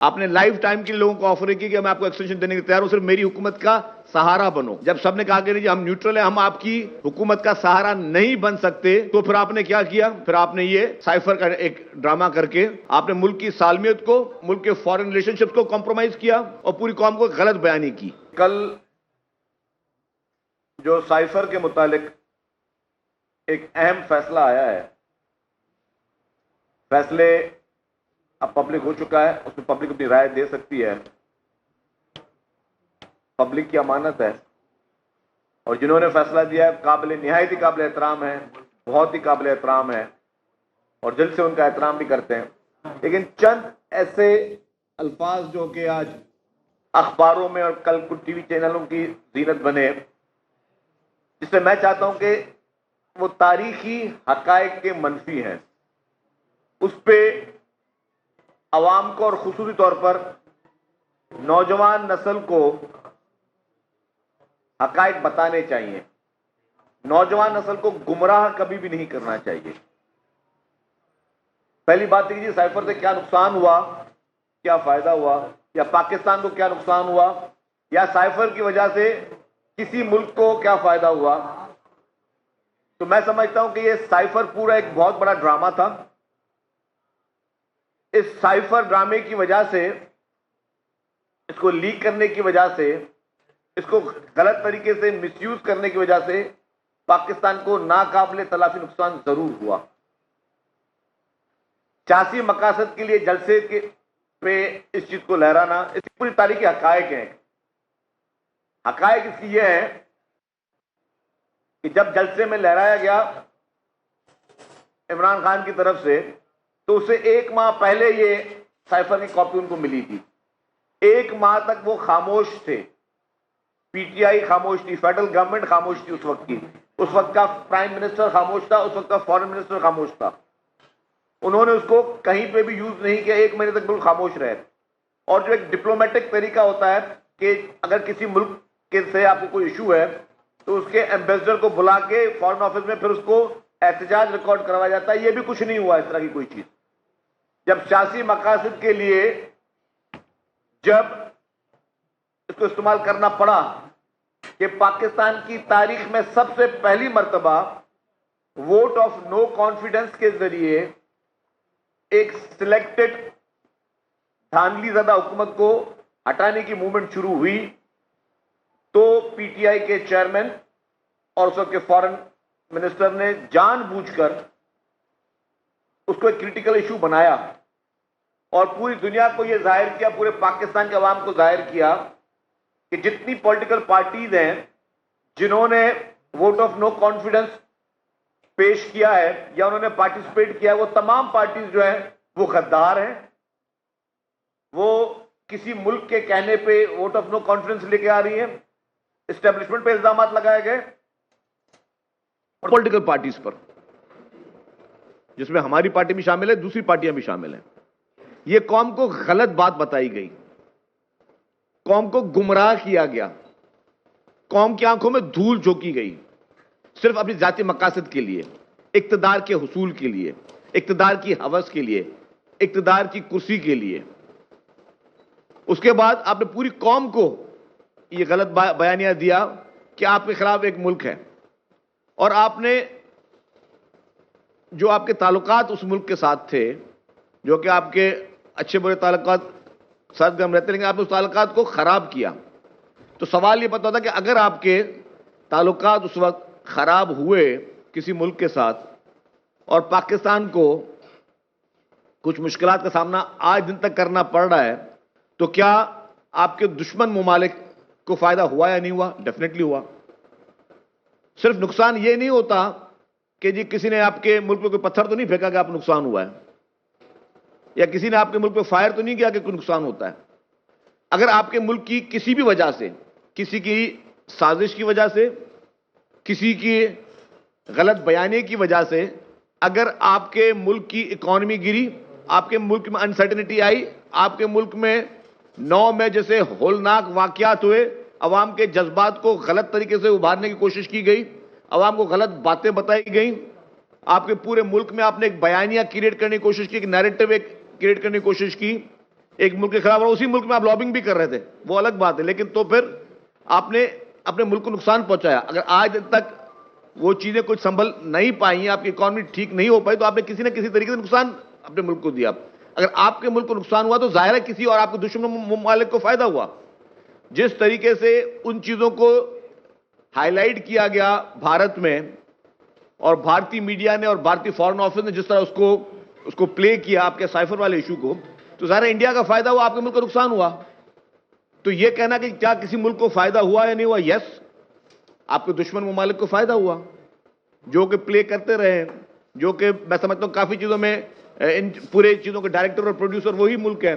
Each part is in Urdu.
آپ نے لائف ٹائم کے لوگوں کو آفر کی کہ میں آپ کو ایکسٹینشن دینے کے تیار ہوں، صرف میری حکومت کا سہارا بنو۔ جب سب نے کہا کہ نہیں جی ہم نیوٹرل ہیں، ہم آپ کی حکومت کا سہارا نہیں بن سکتے، تو پھر آپ نے کیا کیا؟ پھر آپ نے یہ سائفر کا ایک ڈرامہ کر کے آپ نے ملک کی سالمیت کو، ملک کے فارن ریلیشن شپس کو کمپرومائز کیا اور پوری قوم کو غلط بیانی کی۔ کل جو سائفر کے متعلق ایک اہم فیصلہ آیا ہے، فیصلے اب پبلک ہو چکا ہے، اس میں پبلک اپنی رائے دے سکتی ہے، پبلک کی امانت ہے، اور جنہوں نے فیصلہ دیا ہے نہایت ہی قابل احترام ہے، بہت ہی قابل احترام ہے، اور دل سے ان کا احترام بھی کرتے ہیں۔ لیکن چند ایسے الفاظ جو کہ آج اخباروں میں اور کل کچھ ٹی وی چینلوں کی زینت بنے، جس سے میں چاہتا ہوں کہ وہ تاریخی حقائق کے منفی ہیں، اس پہ عوام کو اور خصوصی طور پر نوجوان نسل کو حقائق بتانے چاہیے۔ نوجوان نسل کو گمراہ کبھی بھی نہیں کرنا چاہیے۔ پہلی بات یہ جی سائفر سے کیا نقصان ہوا، کیا فائدہ ہوا، یا پاکستان کو کیا نقصان ہوا، یا سائفر کی وجہ سے کسی ملک کو کیا فائدہ ہوا؟ تو میں سمجھتا ہوں کہ یہ سائفر پورا ایک بہت بڑا ڈرامہ تھا۔ اس سائفر ڈرامے کی وجہ سے، اس کو لیک کرنے کی وجہ سے، اس کو غلط طریقے سے مس یوز کرنے کی وجہ سے پاکستان کو ناقابل تلافی نقصان ضرور ہوا۔ سیاسی مقاصد کے لیے جلسے کے پہ اس چیز کو لہرانا، اس کی پوری تاریخی حقائق ہیں۔ حقائق اس کی یہ ہے کہ جب جلسے میں لہرایا گیا عمران خان کی طرف سے، تو اسے 1 ماہ پہلے یہ سائفر کی کاپی ان کو ملی تھی۔ 1 ماہ تک وہ خاموش تھے، پی ٹی آئی خاموش تھی، فیڈرل گورنمنٹ خاموش تھی اس وقت کی، اس وقت کا پرائم منسٹر خاموش تھا، اس وقت کا فارن منسٹر خاموش تھا۔ انہوں نے اس کو کہیں پہ بھی یوز نہیں کیا، 1 مہینے تک بالکل خاموش رہے۔ اور جو ایک ڈپلومیٹک طریقہ ہوتا ہے کہ اگر کسی ملک کے سے آپ کو کوئی ایشو ہے تو اس کے ایمبیسڈر کو بلا کے فارن آفس میں پھر اس کو احتجاج ریکارڈ کروایا جاتا ہے۔ یہ بھی کچھ نہیں ہوا اس طرح کی کوئی چیز۔ جب سیاسی مقاصد کے لیے جب اس کو استعمال کرنا پڑا کہ پاکستان کی تاریخ میں سب سے پہلی مرتبہ ووٹ آف نو کانفیڈنس کے ذریعے ایک سلیکٹڈ دھاندلی زدہ حکومت کو ہٹانے کی موومنٹ شروع ہوئی، تو پی ٹی آئی کے چیئرمین اور اس وقت کے فارن منسٹر نے جان بوجھ کر اس کو ایک کریٹیکل ایشو بنایا اور پوری دنیا کو یہ ظاہر کیا، پورے پاکستان کے عوام کو ظاہر کیا کہ جتنی پولیٹیکل پارٹیز ہیں جنہوں نے ووٹ آف نو کانفیڈنس پیش کیا ہے یا انہوں نے پارٹیسپیٹ کیا ہے، وہ تمام پارٹیز جو ہیں وہ غدار ہیں، وہ کسی ملک کے کہنے پہ ووٹ آف نو کانفیڈنس لے کے آ رہی ہیں، اسٹیبلشمنٹ پہ الزامات لگائے گئے اور پولیٹیکل پارٹیز پر، جس میں ہماری پارٹی بھی شامل ہے، دوسری پارٹیاں بھی شامل ہیں۔ یہ قوم کو غلط بات بتائی گئی، قوم کو گمراہ کیا گیا، قوم کی آنکھوں میں دھول جھونکی گئی، صرف اپنی ذاتی مقاصد کے لیے، اقتدار کے حصول کے لیے، اقتدار کی ہوس کے لیے، اقتدار کی کرسی کے لیے۔ اس کے بعد آپ نے پوری قوم کو یہ غلط بیانیہ دیا کہ آپ کے خلاف ایک ملک ہے، اور آپ نے جو آپ کے تعلقات اس ملک کے ساتھ تھے، جو کہ آپ کے اچھے برے تعلقات سرگرم رہتے، لیکن آپ نے اس تعلقات کو خراب کیا۔ تو سوال یہ پتہ ہوتا کہ اگر آپ کے تعلقات اس وقت خراب ہوئے کسی ملک کے ساتھ اور پاکستان کو کچھ مشکلات کا سامنا آج دن تک کرنا پڑ رہا ہے، تو کیا آپ کے دشمن ممالک کو فائدہ ہوا یا نہیں ہوا؟ ڈیفینیٹلی ہوا۔ صرف نقصان یہ نہیں ہوتا کہ جی کسی نے آپ کے ملک پہ کوئی پتھر تو نہیں پھینکا کہ آپ کو نقصان ہوا ہے، یا کسی نے آپ کے ملک پہ فائر تو نہیں کیا کہ کوئی نقصان ہوتا ہے۔ اگر آپ کے ملک کی کسی بھی وجہ سے، کسی کی سازش کی وجہ سے، کسی کی غلط بیانے کی وجہ سے اگر آپ کے ملک کی اکانومی گری، آپ کے ملک میں انسرٹنٹی آئی، آپ کے ملک میں 9 مئی جیسے ہولناک واقعات ہوئے، عوام کے جذبات کو غلط طریقے سے ابھارنے کی کوشش کی گئی، عوام کو غلط باتیں بتائی گئیں، آپ کے پورے ملک میں آپ نے ایک بیانیہ کریٹ کرنے کی کوشش کی، ایک نیریٹو ایک کریٹ کرنے کی کوشش کی، ایک ملک کے خلاف، اور اسی ملک میں آپ لابنگ بھی کر رہے تھے، وہ الگ بات ہے، لیکن تو پھر آپ نے اپنے ملک کو نقصان پہنچایا۔ اگر آج تک وہ چیزیں کچھ سنبھل نہیں پائی ہیں، آپ کی اکانومی ٹھیک نہیں ہو پائی، تو آپ نے کسی نہ کسی طریقے سے نقصان اپنے ملک کو دیا۔ اگر آپ کے ملک کو نقصان ہوا تو ظاہر ہے کسی اور آپ کے دشمن ممالک کو فائدہ ہوا۔ جس طریقے سے ان چیزوں کو ہائی لائٹ کیا گیا بھارت میں، اور بھارتی میڈیا نے اور بھارتی فارن آفس نے جس طرح اس کو پلے کیا آپ کے سائفر والے ایشو کو، تو ظاہر ہے انڈیا کا فائدہ ہوا، آپ کے ملک کو نقصان ہوا۔ تو یہ کہنا کہ کیا کسی ملک کو فائدہ ہوا یا نہیں ہوا، یس، آپ کے دشمن ممالک کو فائدہ ہوا، جو کہ پلے کرتے رہے، جو کہ میں سمجھتا ہوں کافی چیزوں میں ان پورے چیزوں کے ڈائریکٹر اور پروڈیوسر وہی ملک ہیں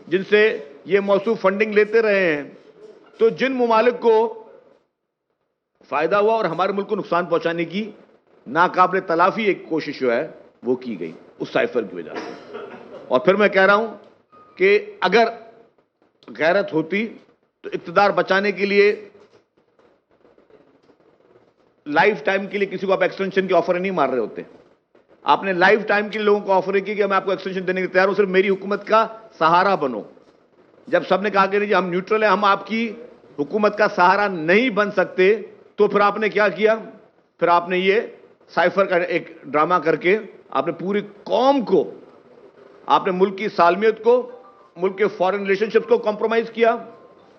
جن سے یہ موصوف فنڈنگ لیتے رہے ہیں۔ تو جن ممالک کو فائدہ ہوا اور ہمارے ملک کو نقصان پہنچانے کی ناقابل تلافی ایک کوشش جو ہے وہ کی گئی اس سائفر کی وجہ سے۔ اور پھر میں کہہ رہا ہوں کہ اگر غیرت ہوتی تو اقتدار بچانے کے لیے لائف ٹائم کے لیے کسی کو آپ ایکسٹینشن کی آفر نہیں مار رہے ہوتے۔ آپ نے لائف ٹائم کے لیے لوگوں کو آفر کی کہ میں آپ کو ایکسٹینشن دینے کے تیار ہوں، صرف میری حکومت کا سہارا بنو۔ جب سب نے کہا کہ نہیں جی ہم نیوٹرل ہیں، ہم آپ کی حکومت کا سہارا نہیں بن سکتے، تو پھر آپ نے کیا کیا؟ پھر آپ نے یہ سائفر کا ایک ڈرامہ کر کے آپ نے پوری قوم کو، آپ نے ملک کی سالمیت کو، ملک کے فارن ریلیشن شپس کو کمپرومائز کیا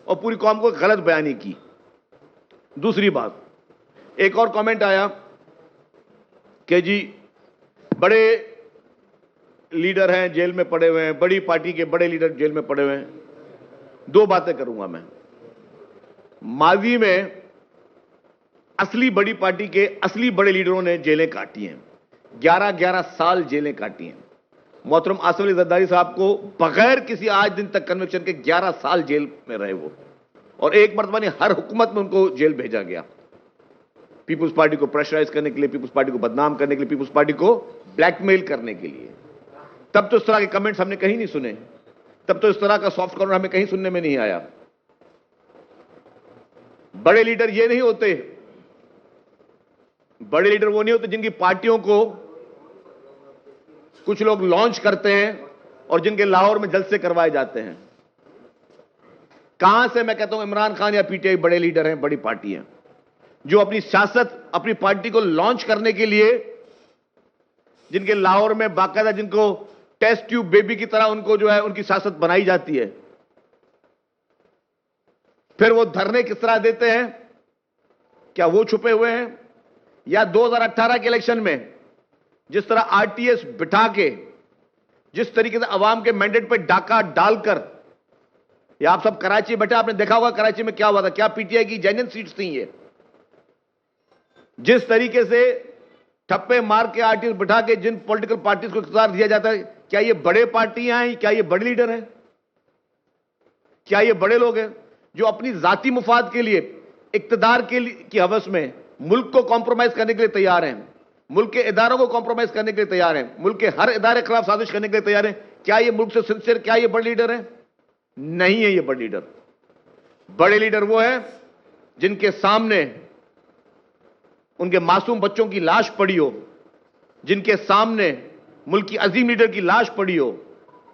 اور پوری قوم کو غلط بیانی کی۔ دوسری بات، ایک اور کامنٹ آیا کہ جی بڑے لیڈر ہیں جیل میں پڑے ہوئے ہیں، بڑی پارٹی کے بڑے لیڈر جیل میں پڑے ہوئے ہیں۔ دو باتیں کروں گا میں۔ ماضی میں اصلی بڑی پارٹی کے اصلی بڑے لیڈروں نے جیلیں کاٹی ہیں، 11 سال جیلیں کاٹی ہیں۔ محترم آصف علی زرداری صاحب کو بغیر کسی آج دن تک کنوکشن کے 11 سال جیل میں رہے وہ، اور ایک مرتبہ نہیں ہر حکومت میں ان کو جیل بھیجا گیا، پیپلز پارٹی کو پریشرائز کرنے کے لیے، پیپلز پارٹی کو بدنام کرنے کے لیے، پیپلز پارٹی کو بلیک میل کرنے کے لیے۔ تب تو اس طرح کے کمنٹس ہم نے کہیں نہیں سنے، تب تو اس طرح کا سافٹ کارنر ہمیں کہیں سننے میں نہیں آیا۔ بڑے لیڈر یہ نہیں ہوتے، بڑے لیڈر وہ نہیں ہوتے جن کی پارٹیوں کو کچھ لوگ لانچ کرتے ہیں اور جن کے لاہور میں جلسے کروائے جاتے ہیں۔ کہاں سے میں کہتا ہوں عمران خان یا پی ٹی آئی بڑے لیڈر ہیں، بڑی پارٹی ہیں، جو اپنی سیاست، اپنی پارٹی کو لانچ کرنے کے لیے، جن کے لاہور میں باقاعدہ جن کو ٹیسٹ ٹیوب بیبی کی طرح ان کو جو ہے ان کی سیاست بنائی جاتی ہے، پھر وہ دھرنے کس طرح دیتے ہیں؟ کیا وہ چھپے ہوئے ہیں؟ یا 2018 کے الیکشن میں جس طرح آر ٹی ایس بٹھا کے، جس طریقے سے عوام کے مینڈیٹ پہ ڈاکہ ڈال کر، یا آپ سب کراچی بیٹھے، آپ نے دیکھا ہوگا کراچی میں کیا ہوا تھا، کیا پی ٹی آئی کی جینین سیٹس تھیں یہ، جس طریقے سے ٹھپے مار کے آر ٹی ایس بٹھا کے جن پولیٹیکل پارٹیز کو اقتدار دیا جاتا ہے، کیا یہ بڑے پارٹیاں ہیں؟ کیا یہ بڑے لیڈر ہیں؟ کیا یہ بڑے لوگ ہیں جو اپنی ذاتی مفاد کے لیے، اقتدار کی ہوس میں ملک کو کمپرومائز کرنے کے لیے تیار ہیں، ملک کے اداروں کو کمپرومائز کرنے کے لیے تیار ہیں، ملک کے ہر ادارے کے خلاف سازش کرنے کے لیے تیار ہیں؟ کیا یہ ملک سے سنسیئر، کیا یہ بڑے لیڈر ہیں؟ نہیں ہے یہ بڑے لیڈر۔ بڑے لیڈر وہ ہیں جن کے سامنے ان کے معصوم بچوں کی لاش پڑی ہو، جن کے سامنے ملک کی عظیم لیڈر کی لاش پڑی ہو،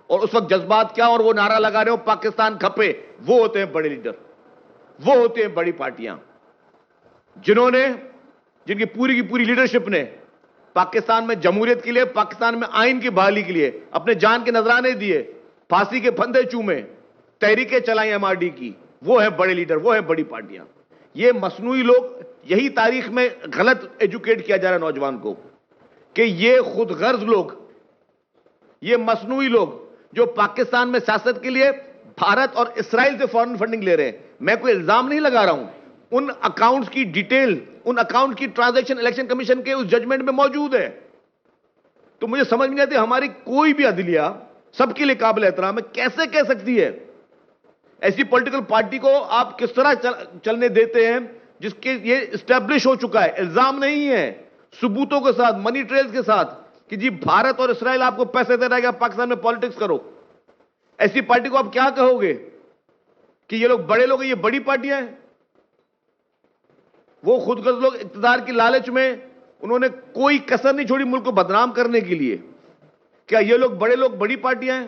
اور اس وقت جذبات کیا اور وہ نعرہ لگا رہے ہو پاکستان کھپے، وہ ہوتے ہیں بڑے لیڈر، وہ ہوتے ہیں بڑی پارٹیاں، جن کی پوری لیڈرشپ نے پاکستان میں جمہوریت کے لیے، پاکستان میں آئین کی بحالی کے لیے اپنے جان کے نذرانے دیے، پھانسی کے پھندے چومے، تحریکیں چلائیں ایم آر ڈی کی، وہ ہے بڑے لیڈر، وہ ہے بڑی پارٹیاں۔ یہ مصنوعی لوگ، یہی تاریخ میں غلط ایجوکیٹ کیا جا رہا ہے نوجوان کو کہ یہ خود غرض لوگ، یہ مصنوعی لوگ جو پاکستان میں سیاست کے لیے بھارت اور اسرائیل سے فارن فنڈنگ لے رہے ہیں۔ میں کوئی الزام نہیں لگا رہا ہوں، ان اکاؤنٹس کی ڈیٹیل، ان اکاؤنٹ کی ٹرانزیکشن الیکشن کمیشن کے اس ججمنٹ میں موجود ہے۔ تو مجھے سمجھ نہیں آتی ہماری کوئی بھی عدلیہ سب کے لیے قابل احترام ہے، کیسے کہہ سکتی ہے ایسی پولیٹیکل پارٹی کو آپ کس طرح چلنے دیتے ہیں جس کے یہ اسٹیبلش ہو چکا ہے، الزام نہیں ہے، ثبوتوں کے ساتھ، منی ٹریلز کے ساتھ، کہ جی بھارت اور اسرائیل آپ کو پیسے دے رہا ہے کہ آپ پاکستان میں پالیٹکس کرو۔ ایسی پارٹی کو آپ کیا کہو گے کہ یہ لوگ بڑے لوگ ہیں، یہ بڑی پارٹیاں ہیں؟ وہ خود غرض لوگ اقتدار کی لالچ میں انہوں نے کوئی کسر نہیں چھوڑی ملک کو بدنام کرنے کے لیے۔ کیا یہ لوگ بڑے لوگ بڑی پارٹیاں ہیں؟